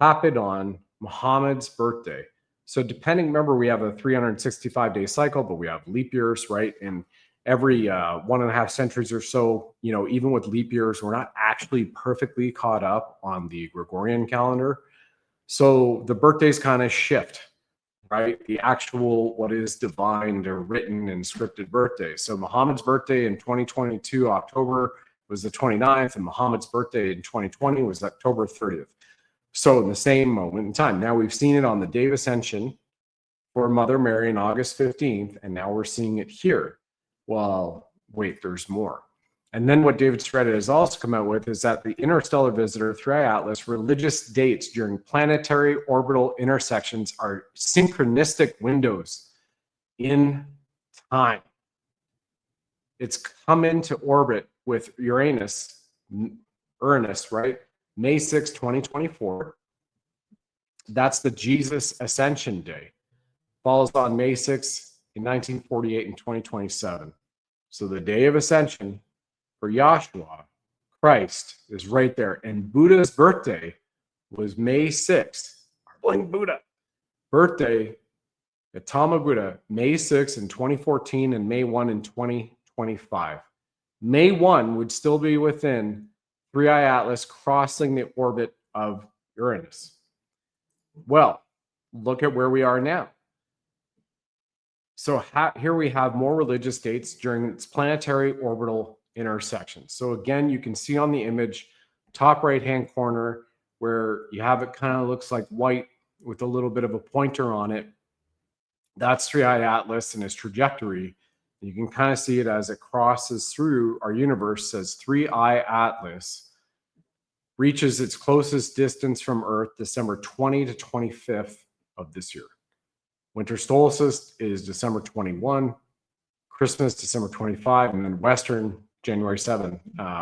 Speaker 1: happened on Muhammad's birthday. So depending, remember, we have a 365-day cycle, but we have leap years, right? And every 1.5 centuries or so, you know, even with leap years, we're not actually perfectly caught up on the Gregorian calendar. So the birthdays kind of shift, right? The actual, what is divined or written and scripted birthday. So Muhammad's birthday in 2022, October, was the 29th, and Muhammad's birthday in 2020 was October 30th. So in the same moment in time. Now we've seen it on the Day of Ascension for Mother Mary on August 15th, and now we're seeing it here. Well, wait, there's more. And then what David Streda has also come out with is that the interstellar visitor 3i Atlas religious dates during planetary orbital intersections are synchronistic windows in time. It's come into orbit with Uranus, right? May 6, 2024. That's the Jesus Ascension Day. Falls on May 6 in 1948 and 2027. So the day of ascension for Yahshua, Christ, is right there. And Buddha's birthday was May 6th. Bling Buddha. Birthday, Gautama Buddha, May 6 in 2014 and May 1 in 2025. May 1 would still be within 3i Atlas crossing the orbit of Uranus. Well, look at where we are now. So here we have more religious dates during its planetary orbital intersections. So again, you can see on the image, top right-hand corner, where you have it kind of looks like white with a little bit of a pointer on it. That's 3i Atlas and its trajectory. You can kind of see it as it crosses through our universe, says 3i Atlas reaches its closest distance from Earth December 20 to 25th of this year. Winter solstice is December 21, Christmas December 25, and then Western January 7,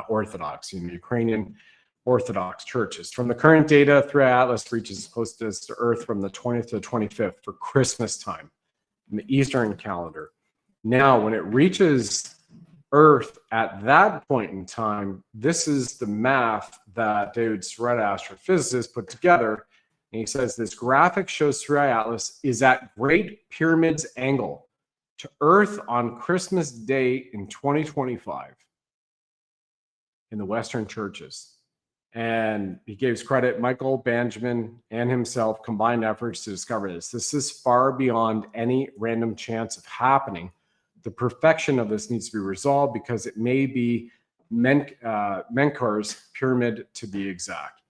Speaker 1: Orthodox, Ukrainian Orthodox churches. From the current data, 3i Atlas reaches closest to Earth from the 20th to the 25th for Christmas time in the Eastern calendar. Now, when it reaches Earth at that point in time, this is the math that David Streda, astrophysicist, put together. And he says this graphic shows 3i Atlas is at Great Pyramid's angle to Earth on Christmas Day in 2025 in the Western churches. And he gives credit, Michael Benjamin and himself combined efforts to discover this. This is far beyond any random chance of happening. The perfection of this needs to be resolved because it may be Menkaur's pyramid to be exact.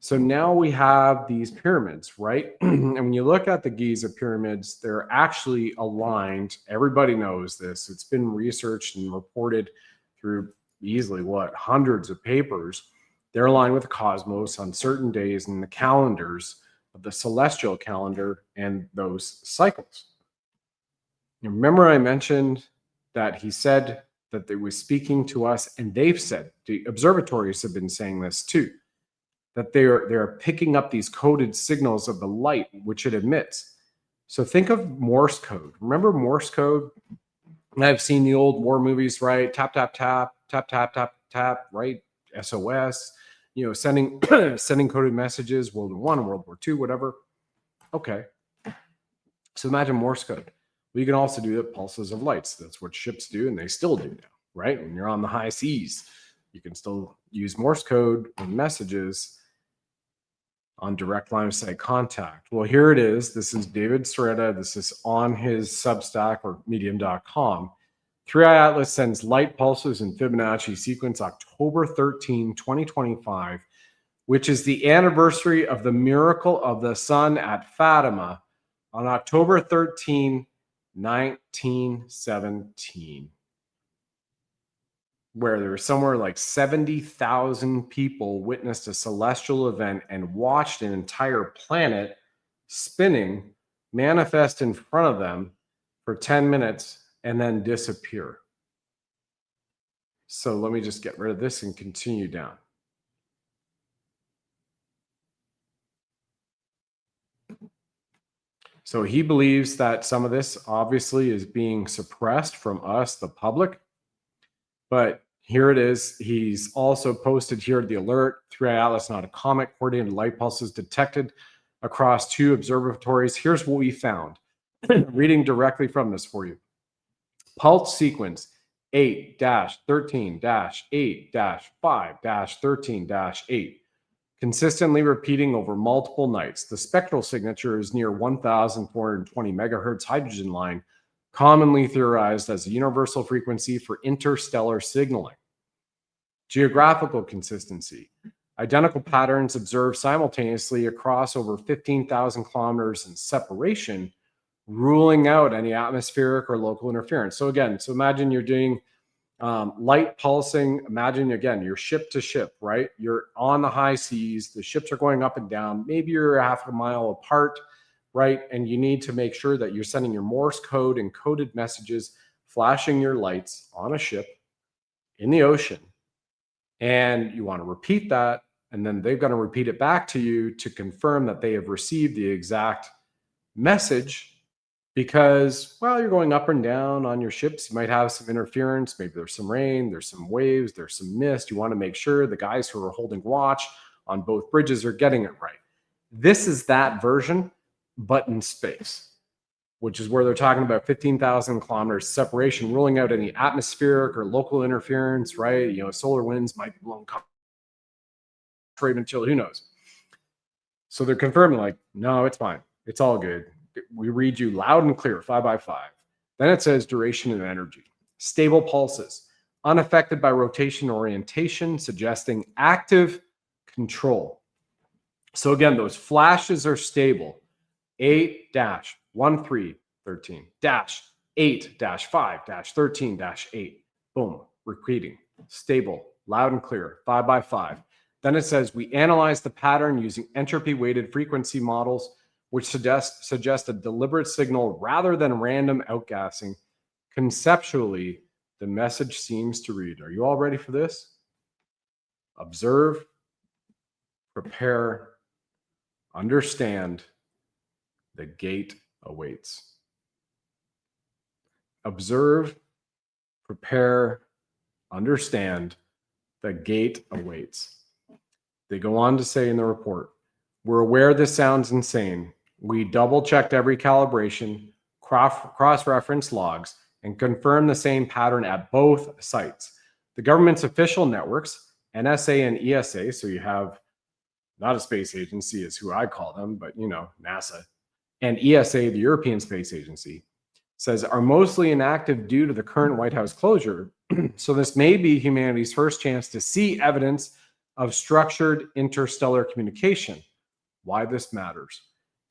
Speaker 1: So now we have these pyramids, right? And when you look at the Giza pyramids, they're actually aligned. Everybody knows this. It's been researched and reported through easily, hundreds of papers. They're aligned with the cosmos on certain days in the calendars of the celestial calendar and those cycles. You remember I mentioned that he said that they were speaking to us, and they've said, the observatories have been saying this too, that they're picking up these coded signals of the light which it emits. So think of Morse code. Remember Morse code? I've seen the old war movies, right? Tap, tap, tap, tap, tap, tap, tap, right? SOS, sending sending coded messages, World War I, World War II, whatever. Okay. So imagine Morse code. Well, you can also do the pulses of lights. That's what ships do, and they still do now, right? When you're on the high seas, you can still use Morse code and messages on direct line of sight contact. Well, here it is. This is David Streda. This is on his Substack or medium.com. 3i Atlas sends light pulses in Fibonacci sequence October 13, 2025, which is the anniversary of the miracle of the sun at Fatima on October 13, 1917. Where there was somewhere like 70,000 people witnessed a celestial event and watched an entire planet spinning, manifest in front of them for 10 minutes and then disappear. So let me just get rid of this and continue down. So he believes that some of this obviously is being suppressed from us, the public. But here it is. He's also posted here the alert, 3i Atlas, not a comet, coordinated light pulses detected across 2 observatories. Here's what we found. Reading directly from this for you. Pulse sequence 8-13-8-5-13-8. Consistently repeating over multiple nights. The spectral signature is near 1,420 megahertz hydrogen line, commonly theorized as a universal frequency for interstellar signaling. Geographical consistency. Identical patterns observed simultaneously across over 15,000 kilometers in separation ruling out any atmospheric or local interference. So again, so imagine you're doing light pulsing. Imagine again, you're ship to ship, right? You're on the high seas. The ships are going up and down. Maybe you're half a mile apart, right? And you need to make sure that you're sending your Morse code encoded messages, flashing your lights on a ship in the ocean. And you want to repeat that. And then they're going to repeat it back to you to confirm that they have received the exact message. Because while you're going up and down on your ships, you might have some interference. Maybe there's some rain, there's some waves, there's some mist. You want to make sure the guys who are holding watch on both bridges are getting it right. This is that version, but in space, which is where they're talking about 15,000 kilometers separation, ruling out any atmospheric or local interference, right? You know, solar winds might be blowing straight until who knows. So they're confirming like, no, it's fine. It's all good. We read you loud and clear, 5x5. Then it says duration and energy. Stable pulses, unaffected by rotation orientation, suggesting active control. So again, those flashes are stable. 8-13-8-8-5-13-8. Boom, repeating, stable, loud and clear, 5x5. Then it says we analyze the pattern using entropy-weighted frequency models, which suggest a deliberate signal rather than random outgassing. Conceptually, the message seems to read. Are you all ready for this? Observe, prepare, understand, the gate awaits. Observe, prepare, understand, the gate awaits. They go on to say in the report, we're aware this sounds insane. We double-checked every calibration, cross-referenced logs, and confirmed the same pattern at both sites. The government's official networks, NSA and ESA, so you have not a space agency is who I call them, but you know, NASA, and ESA, the European Space Agency, says are mostly inactive due to the current White House closure. So this may be humanity's first chance to see evidence of structured interstellar communication. Why this matters.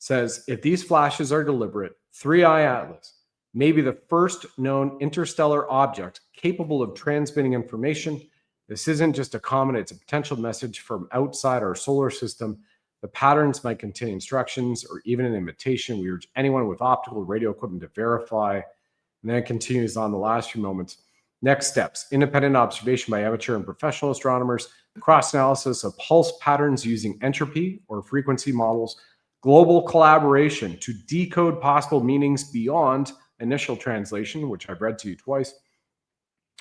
Speaker 1: Says if these flashes are deliberate, 3I Atlas may be the first known interstellar object capable of transmitting information. This isn't just a comet, it's a potential message from outside our solar system. The patterns might contain instructions or even an invitation. We urge anyone with optical radio equipment to verify. And then it continues on the last few moments. Next steps, independent observation by amateur and professional astronomers, cross-analysis of pulse patterns using entropy or frequency models, global collaboration to decode possible meanings beyond initial translation, which I've read to you twice.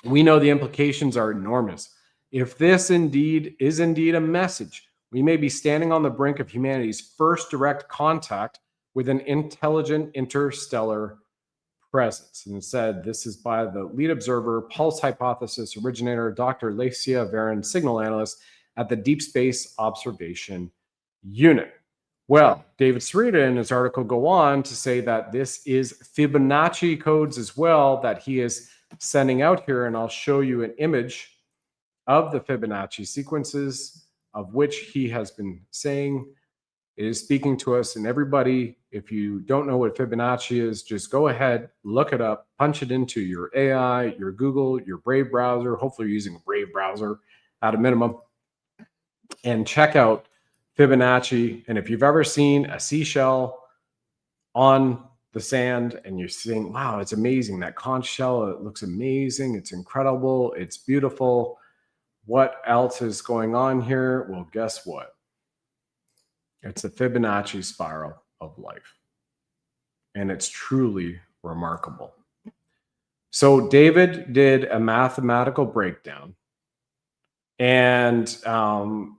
Speaker 1: We know the implications are enormous. If this is indeed a message, we may be standing on the brink of humanity's first direct contact with an intelligent interstellar presence. And it said this is by the lead observer, pulse hypothesis originator, Dr. Lacia Varon, signal analyst at the Deep Space Observation Unit. Well, David Sarita in his article go on to say that this is Fibonacci codes as well that he is sending out here. And I'll show you an image of the Fibonacci sequences of which he has been saying. It is speaking to us. And everybody, if you don't know what Fibonacci is, just go ahead, look it up, punch it into your AI, your Google, your Brave browser. Hopefully you're using a Brave browser at a minimum. And check out Fibonacci. And if you've ever seen a seashell on the sand and you're saying, wow, it's amazing. That conch shell, it looks amazing. It's incredible. It's beautiful. What else is going on here? Well, guess what? It's a Fibonacci spiral of life. And it's truly remarkable. So David did a mathematical breakdown. And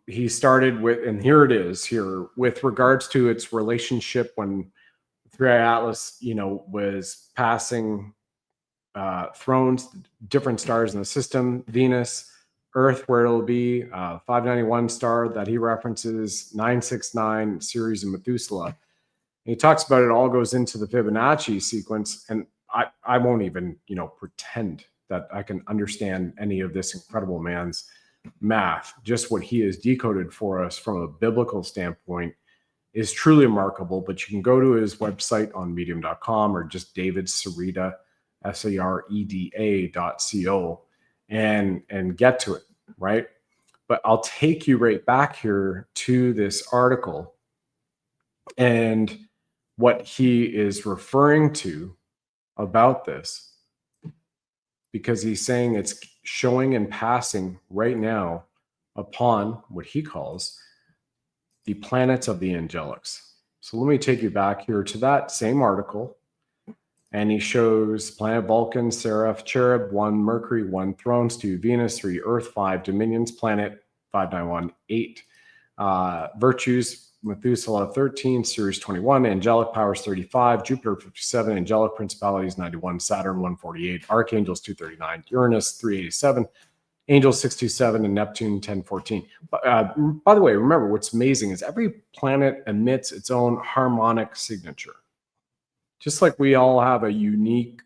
Speaker 1: he started with, and here it is here, with regards to its relationship when 3i Atlas, was passing thrones, different stars in the system, Venus, Earth, where it'll be, 591 star that he references, 969 series of Methuselah. And he talks about it all goes into the Fibonacci sequence. And I won't even, pretend that I can understand any of this incredible man's math. Just what he has decoded for us from a biblical standpoint is truly remarkable. But you can go to his website on medium.com or just David Sareda, SAREDA.co, and get to it, right? But I'll take you right back here to this article and what he is referring to about this, because he's saying it's showing and passing right now upon what he calls the planets of the angelics. So let me take you back here to that same article. And he shows planet Vulcan, Seraph, Cherub, 1 Mercury, 1 Thrones, 2 Venus, 3 Earth, 5 Dominions, planet 591, 8 Virtues, Methuselah 13, Ceres 21, Angelic Powers 35, Jupiter 57, Angelic Principalities 91, Saturn 148, Archangels 239, Uranus 387, Angels 627, and Neptune 1014. By the way, remember what's amazing is every planet emits its own harmonic signature. Just like we all have a unique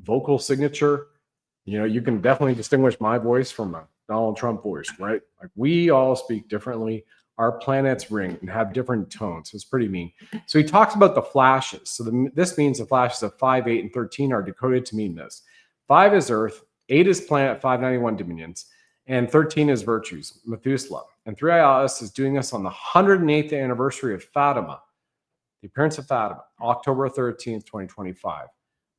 Speaker 1: vocal signature, you can definitely distinguish my voice from a Donald Trump voice, right? Like we all speak differently. Our planets ring and have different tones. It's pretty mean. So he talks about the flashes. So this means the flashes of 5, 8, and 13 are decoded to mean this. 5 is Earth, 8 is planet 591 Dominions, and 13 is Virtues, Methuselah. And 3 Atlas is doing this on the 108th anniversary of Fatima, the appearance of Fatima, October 13th, 2025.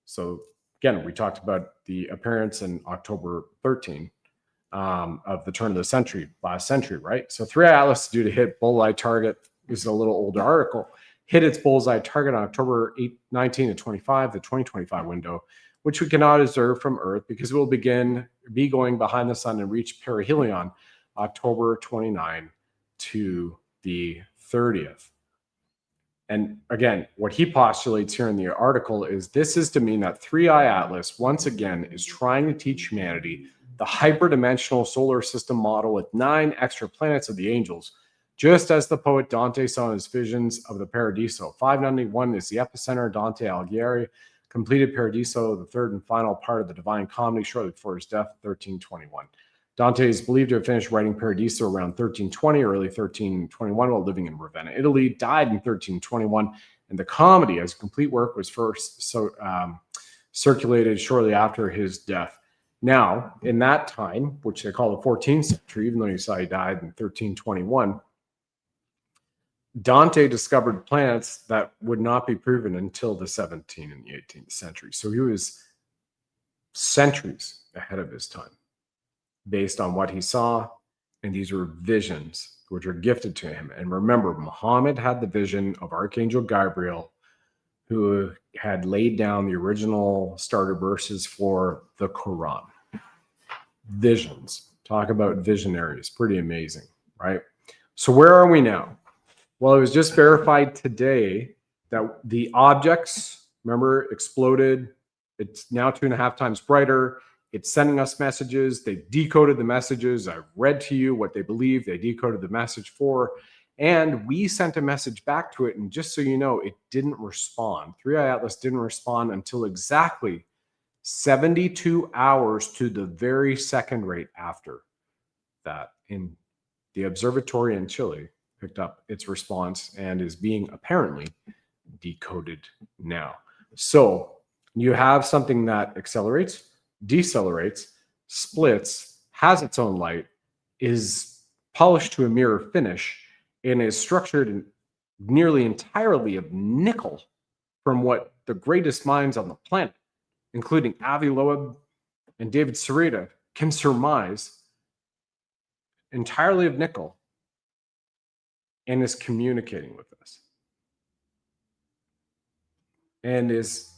Speaker 1: So again, we talked about the appearance in October 13th. Of the turn of the century, last century, right? So 3 Atlas is due to hit bullseye target. This is a little older article. Hit its bullseye target on October 19 to 25, the 2025 window, which we cannot observe from Earth because it will be going behind the sun and reach perihelion October 29 to the 30th. And again, what he postulates here in the article is this is to mean that 3i Atlas once again is trying to teach humanity the hyperdimensional solar system model with 9 extra planets of the angels, just as the poet Dante saw in his visions of the Paradiso. 591 is the epicenter. Dante Alighieri completed Paradiso, the third and final part of the Divine Comedy, shortly before his death, 1321. Dante is believed to have finished writing Paradiso around 1320 or early 1321 while living in Ravenna, Italy, died in 1321, and the comedy as a complete work was first circulated shortly after his death. Now, in that time, which they call the 14th century, even though you saw he died in 1321, Dante discovered planets that would not be proven until the 17th and the 18th century. So he was centuries ahead of his time based on what he saw. And these were visions which were gifted to him. And remember, Muhammad had the vision of Archangel Gabriel, who had laid down the original starter verses for the Quran. Visions. Talk about visionaries. Pretty amazing, right? So where are we now? Well, it was just verified today that the objects, remember, exploded. It's now 2.5 times brighter. It's sending us messages. They decoded the messages. I read to you what they believe they decoded the message for. And we sent a message back to it. And just so you know, it didn't respond. 3i Atlas didn't respond until exactly 72 hours to the very second right after that. In the observatory in Chile picked up its response and is being apparently decoded now. So you have something that accelerates, decelerates, splits, has its own light, is polished to a mirror finish, and is structured nearly entirely of nickel from what the greatest minds on the planet, including Avi Loeb and David Sareda, can surmise, entirely of nickel, and is communicating with us. And is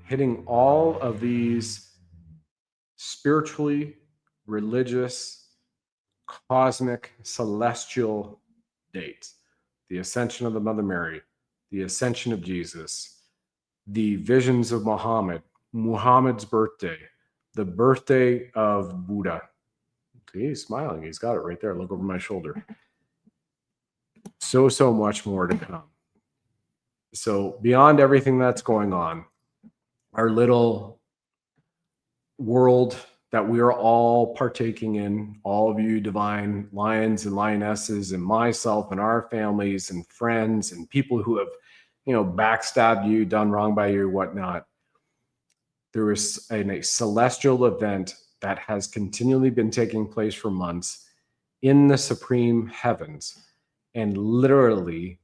Speaker 1: hitting all of these spiritually, religious, cosmic, celestial dates. The ascension of the Mother Mary, the ascension of Jesus, the visions of Muhammad, Muhammad's birthday, the birthday of Buddha. He's smiling. He's got it right there. Look over my shoulder. So much more to come. So beyond everything that's going on, our little world that we are all partaking in, all of you divine lions and lionesses, and myself and our families and friends and people who have, backstabbed you, done wrong by you, whatnot. There is a celestial event that has continually been taking place for months in the supreme heavens, and literally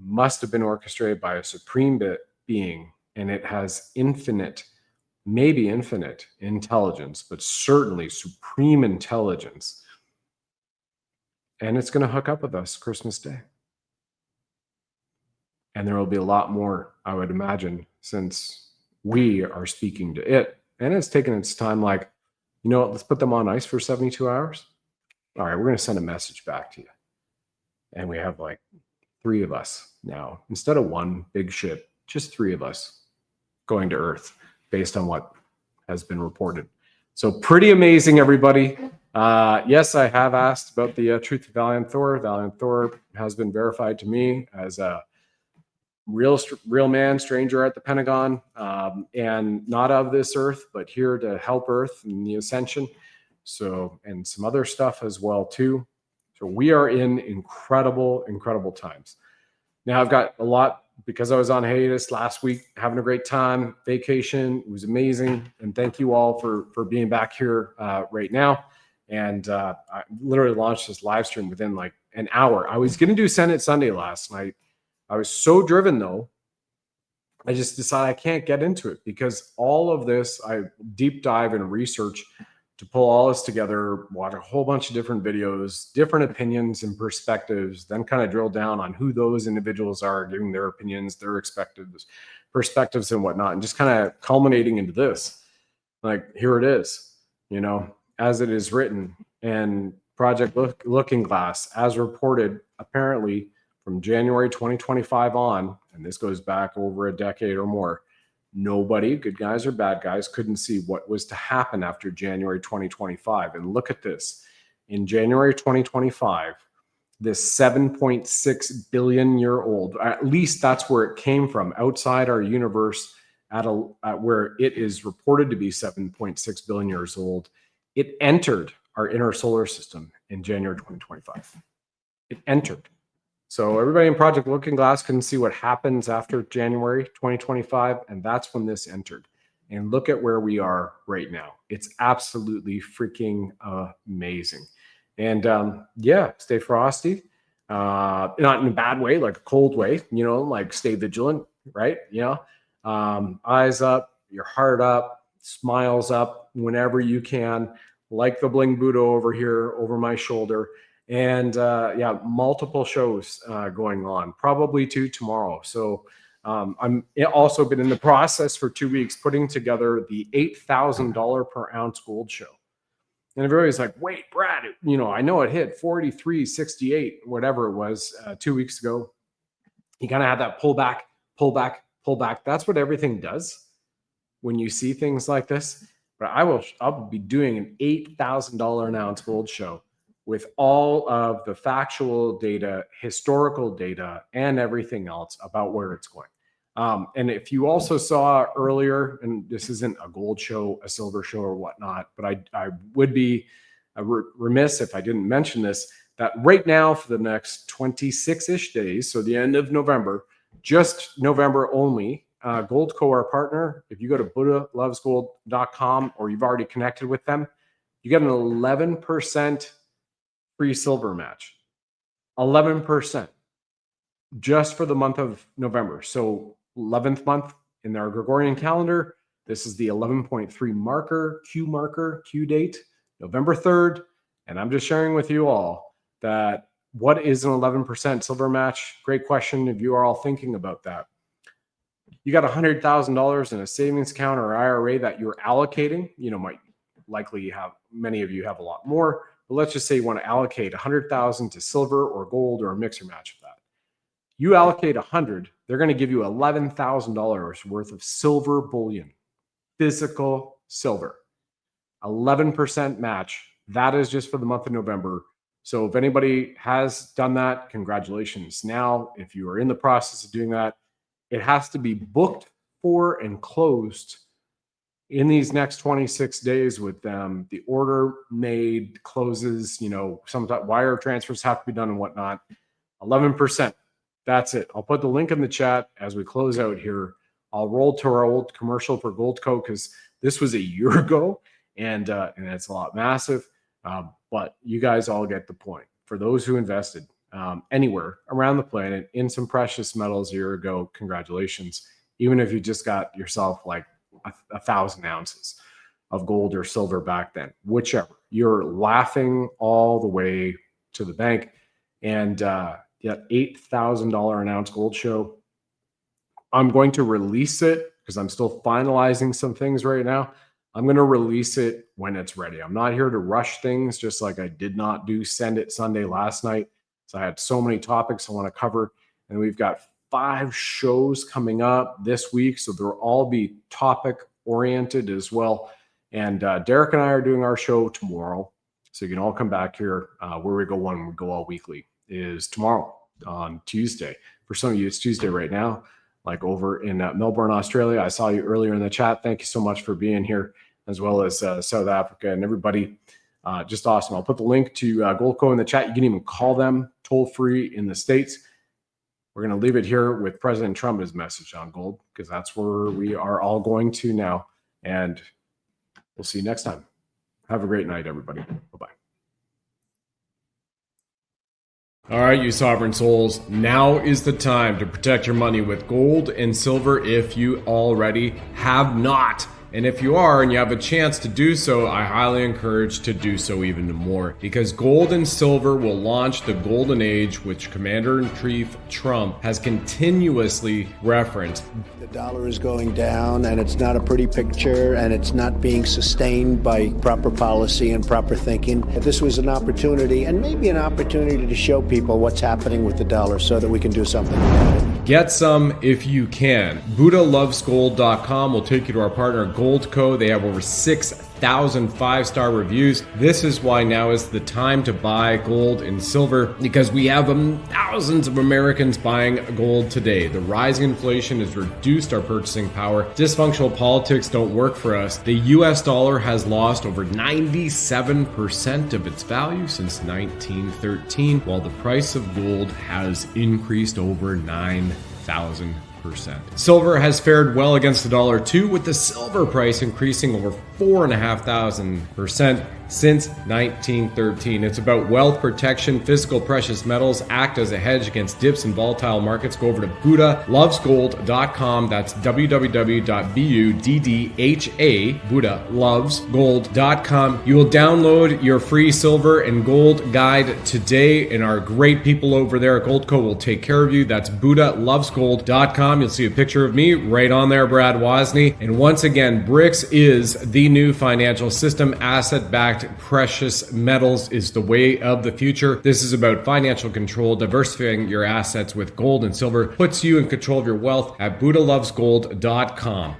Speaker 1: must have been orchestrated by a supreme being, and it has infinite, maybe infinite intelligence, but certainly supreme intelligence. And it's going to hook up with us Christmas Day. And there will be a lot more, I would imagine, since we are speaking to it. And it's taken its time, like, let's put them on ice for 72 hours. All right, we're going to send a message back to you. And we have like 3 of us now. Instead of one big ship, just 3 of us going to Earth based on what has been reported. So pretty amazing, everybody. Yes, I have asked about the truth of Valiant Thor. Valiant Thor has been verified to me as a real man, stranger at the Pentagon, and not of this Earth, but here to help Earth in the ascension. So, and some other stuff as well too. So we are in incredible, incredible times. Now I've got a lot, because I was on hiatus last week, having a great time, vacation. It was amazing. And thank you all for being back here right now. And I literally launched this live stream within like an hour. I was going to do Senate Sunday last night. I was so driven though, I just decided I can't get into it, because all of this, I deep dive and research to pull all this together, watch a whole bunch of different videos, different opinions and perspectives, then kind of drill down on who those individuals are, giving their opinions, their perspectives and whatnot, and just kind of culminating into this. Like, here it is, as it is written. And Project Looking Glass, as reported, apparently from January 2025 on, and this goes back over a decade or more, nobody, good guys or bad guys, couldn't see what was to happen after January 2025. And look at this. In January 2025, this 7.6 billion year old, at least that's where it came from, outside our universe, at where it is reported to be 7.6 billion years old, it entered our inner solar system in January 2025. It entered. So everybody in Project Looking Glass couldn't see what happens after January 2025, and that's when this entered. And look at where we are right now. It's absolutely freaking amazing. And stay frosty. Not in a bad way, like a cold way, like stay vigilant, right? Eyes up, your heart up, smiles up whenever you can, like the Bling Buddha over here over my shoulder. And multiple shows going on, probably 2 tomorrow. So I'm also been in the process for 2 weeks putting together the $8,000 per ounce gold show. And everybody's like, wait, Brad, I know it hit 43.68, whatever it was 2 weeks ago. You kind of had that pull back. That's what everything does when you see things like this. But I'll be doing an $8,000 an ounce gold show with all of the factual data, historical data, and everything else about where it's going. And if you also saw earlier, and this isn't a gold show, a silver show, or whatnot, but I would be remiss if I didn't mention this, that right now for the next 26-ish days, so the end of November, just November only, Goldco, our partner, if you go to buddhalovesgold.com or you've already connected with them, you get an 11% free silver match. 11% just for the month of November. So 11th month in our Gregorian calendar, this is the 11.3 Q date, November 3rd. And I'm just sharing with you all that what is an 11% silver match? Great question if you are all thinking about that. You got $100,000 in a savings account or IRA that you're allocating. Might likely have, many of you have a lot more. But let's just say you want to allocate 100,000 to silver or gold or a mixer match of that. You allocate 100, they're going to give you $11,000 worth of silver bullion, physical silver, 11% match. That is just for the month of November. So if anybody has done that, congratulations. Now, if you are in the process of doing that, it has to be booked for and closed in these next 26 days with them, the order made closes, some wire transfers have to be done and whatnot. 11%. That's it. I'll put the link in the chat as we close out here. I'll roll to our old commercial for Goldco because this was a year ago and it's a lot massive. But you guys all get the point. For those who invested anywhere around the planet in some precious metals a year ago, congratulations. Even if you just got yourself like 1,000 ounces of gold or silver back then, whichever, you're laughing all the way to the bank. And $8,000 an ounce gold show. I'm going to release it because I'm still finalizing some things right now. I'm going to release it when it's ready. I'm not here to rush things, just like I did not do Send It Sunday last night. So I had so many topics I want to cover, and we've got 5 shows coming up this week. So they'll all be topic oriented as well. And Derek and I are doing our show tomorrow. So you can all come back here. Where we go one, we go all weekly is tomorrow on Tuesday. For some of you, it's Tuesday right now, like over in Melbourne, Australia. I saw you earlier in the chat. Thank you so much for being here, as well as South Africa and everybody. Just awesome. I'll put the link to Goldco in the chat. You can even call them toll free in the States. We're going to leave it here with President Trump's message on gold, because that's where we are all going to now. And we'll see you next time. Have a great night, everybody. Bye-bye. All right, you sovereign souls, now is the time to protect your money with gold and silver if you already have not. And if you are and you have a chance to do so, I highly encourage to do so even more, because gold and silver will launch the golden age, which Commander-in-Chief Trump has continuously referenced.
Speaker 4: The dollar is going down, and it's not a pretty picture, and it's not being sustained by proper policy and proper thinking. This was an opportunity, and maybe an opportunity to show people what's happening with the dollar so that we can do something about it.
Speaker 1: Get some if you can. BuddhaLovesGold.com will take you to our partner Goldco. They have over 6,000 5-star reviews. This is why now is the time to buy gold and silver, because we have thousands of Americans buying gold today. The rising inflation has reduced our purchasing power. Dysfunctional politics don't work for us. The US dollar has lost over 97% of its value since 1913, while the price of gold has increased over 9,000%. Silver has fared well against the dollar too, with the silver price increasing over 4,500% since 1913. It's about wealth protection. Physical precious metals act as a hedge against dips in volatile markets. Go over to BuddhaLovesGold.com. That's www.BUDDHA, BuddhaLovesGold.com. You will download your free silver and gold guide today, and our great people over there at Goldco will take care of you. That's BuddhaLovesGold.com. You'll see a picture of me right on there, Brad Wozni. And once again, BRICS is the new financial system. Asset-backed precious metals is the way of the future. This is about financial control. Diversifying your assets with gold and silver puts you in control of your wealth at BuddhaLovesGold.com.